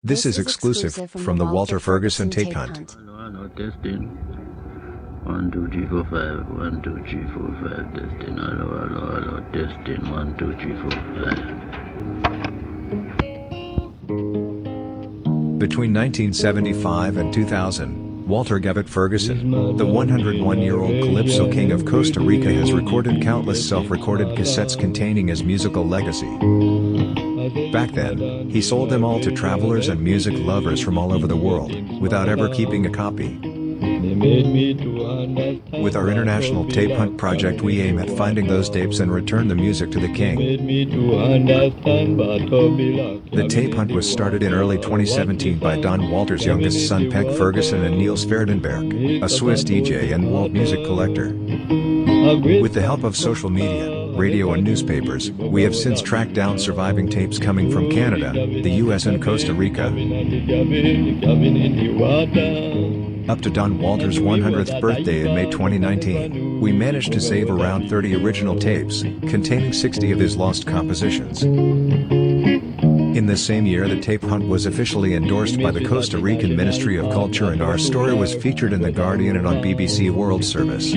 This is exclusive from the Walter Ferguson Tape Hunt. Hello, testing. 1, 2, 3, 4, 5. 1, 2, 3, 4, 5. Testing. Hello, testing. 1, 2, 3, 4, 5. Between 1975 and 2000, Walter Gavitt Ferguson, the 101-year-old Calypso king of Costa Rica, has recorded countless self-recorded cassettes containing his musical legacy. Back then, he sold them all to travelers and music lovers from all over the world, without ever keeping a copy. With our international tape hunt project, we aim at finding those tapes and return the music to the king. The tape hunt was started in early 2017 by Don Walter's youngest son Peck Ferguson and Niels Verdenberg, a Swiss DJ and world music collector. With the help of social media, radio and newspapers, we have since tracked down surviving tapes coming from Canada, the US and Costa Rica. Up to Don Walter's 100th birthday in May 2019, we managed to save around 30 original tapes, containing 60 of his lost compositions. In the same year, the tape hunt was officially endorsed by the Costa Rican Ministry of Culture, and our story was featured in The Guardian and on BBC World Service.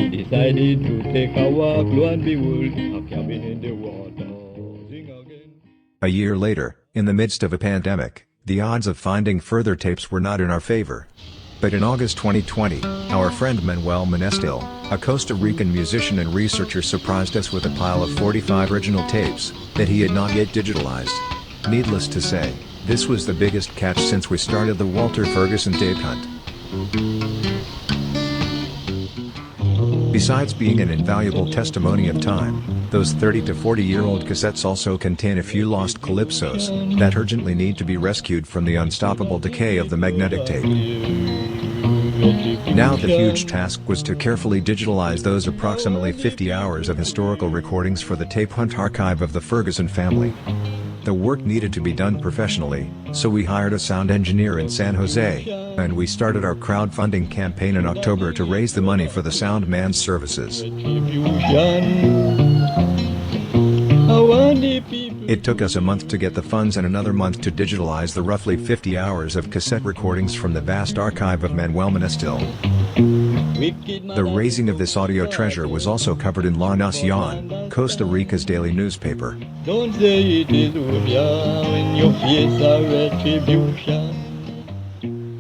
A year later, in the midst of a pandemic, the odds of finding further tapes were not in our favor. But in August 2020, our friend Manuel Monestel, a Costa Rican musician and researcher, surprised us with a pile of 45 original tapes that he had not yet digitalized. Needless to say, this was the biggest catch since we started the Walter Ferguson Tape Hunt. Besides being an invaluable testimony of time, those 30 to 40-year-old cassettes also contain a few lost calypsos that urgently need to be rescued from the unstoppable decay of the magnetic tape. Now the huge task was to carefully digitalize those approximately 50 hours of historical recordings for the tape hunt archive of the Ferguson family. The work needed to be done professionally, so we hired a sound engineer in San Jose, and we started our crowdfunding campaign in October to raise the money for the sound man's services. It took us a month to get the funds and another month to digitalize the roughly 50 hours of cassette recordings from the vast archive of Manuel Monestel. The raising of this audio treasure was also covered in La Nación, Costa Rica's daily newspaper. Don't say it is when your fears are retribution.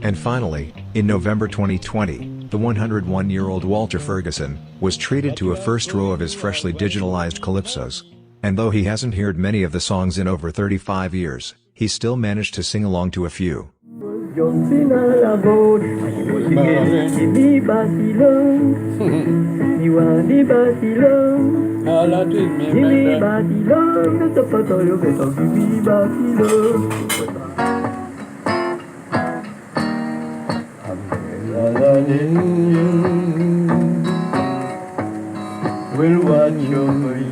And finally, in November 2020, the 101-year-old Walter Ferguson was treated to a first row of his freshly digitalized calypsos. And though he hasn't heard many of the songs in over 35 years, he still managed to sing along to a few. We'll watch over you.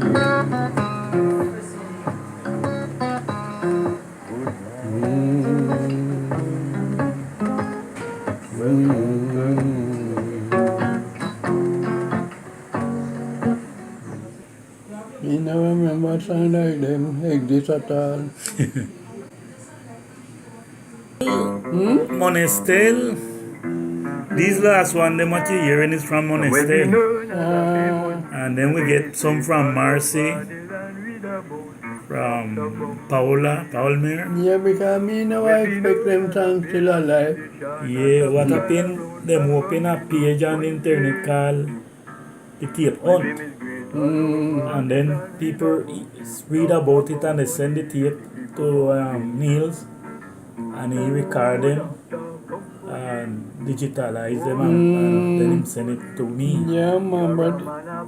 You never remember something like them exist at all. Monestel. These last one, them what you're hearing is from Monestel. And then we get some from Marcyn, from Paula Palmer. Yeah, because me now I expect them songs still alive. Yeah, what happened? Them open a page on the internet called the Tape Hunt. And then people read about it and they send the tape to Niels, and he record them and digitalize them, and then he send it to me. Yeah, man, but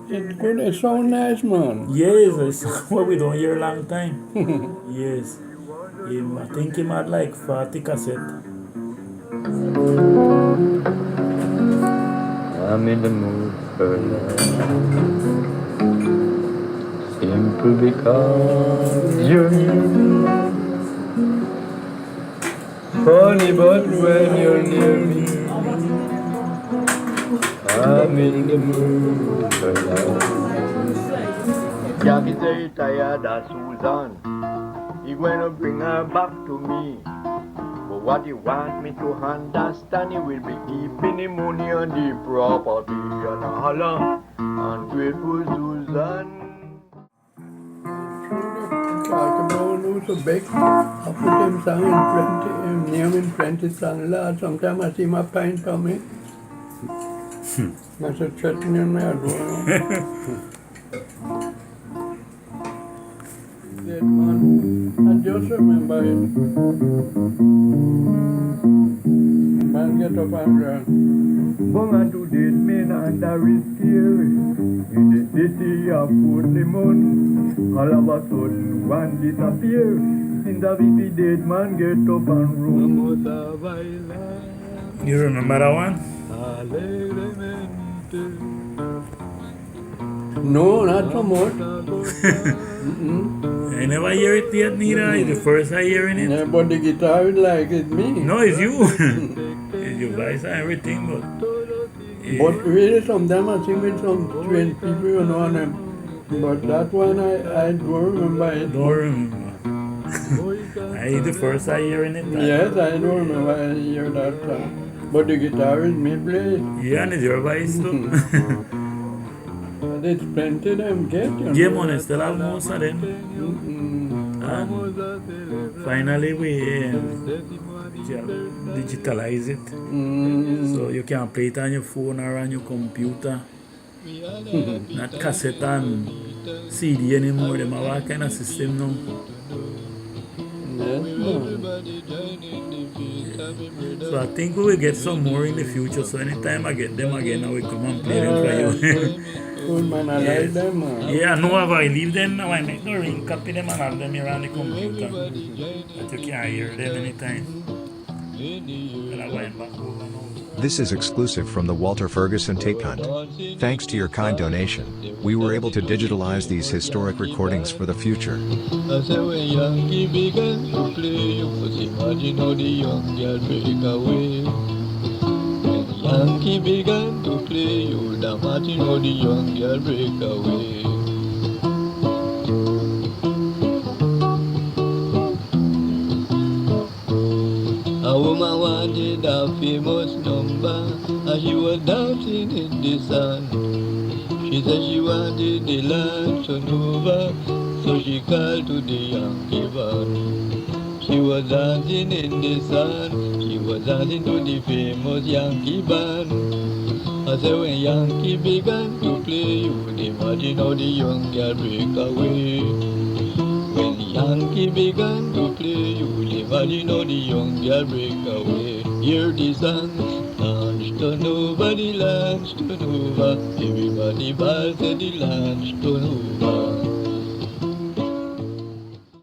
it's good. It sounds nice, man. Yes, it's what we don't hear a long time. Yes. I think he had like 40 cassettes. I'm in the mood for love. Simply because you're here. Funny, but when you're near me, I'm in the mood for love. Gavitt say tired of Susan. He gonna bring her back to me. But what you want me to understand, you will be keeping the money and the property and a holler ungrateful Susan. So big, I put him song in 20, name in 20 song last. Sometimes I see my pine for me. That's a threatening in my door. That man, I just remember it. Man get up and run. Bongo to dead men under his scary. In the city of Fort Limon, all of a sudden one disappear. In the VP dead man get up and run. You remember that one? No, not so much. I never hear it yet neither. It's the first I hearing it. Yeah, but the guitar is like it's me. No, it's you. It's your voice and everything, but... But really sometimes I sing with some strange people, you know, and but that one I don't remember it. Don't remember. It's the first I hearing it. Yes, I don't remember I hear that song. But the guitar is me play. Yeah, and it's your voice too. There's plenty of them get, you know. Guillermo Monestel have most of them. And finally we digitalize it. So you can play it on your phone or on your computer. Not cassette and CD anymore. Them have all kind of system now. So I think we will get some more in the future. So anytime I get them again, I will come and play them for you. Good man, I like them. Yeah, no, I leave them now. I make the ring, copy them and have them here on the computer. That you can hear them anytime. And I went back over now. This is exclusive from the Walter Ferguson Tape Hunt. Thanks to your kind donation, we were able to digitalize these historic recordings for the future. I said when Yankee began to play, you could imagine how the young girl break away. When Yankee began to play, you would imagine how the young girl break away. A woman wanted a famous number, and she was dancing in the sun. She said she wanted the land turn over, so she called to the Yankee band. She was dancing in the sun, she was dancing to the famous Yankee band. I said when Yankee began to play, you would imagine how the young girl break away. When Yankee began to play, you would imagine how the young girl break away. Hear the song, land turn over, the land turn over. Everybody ball said the land turn over.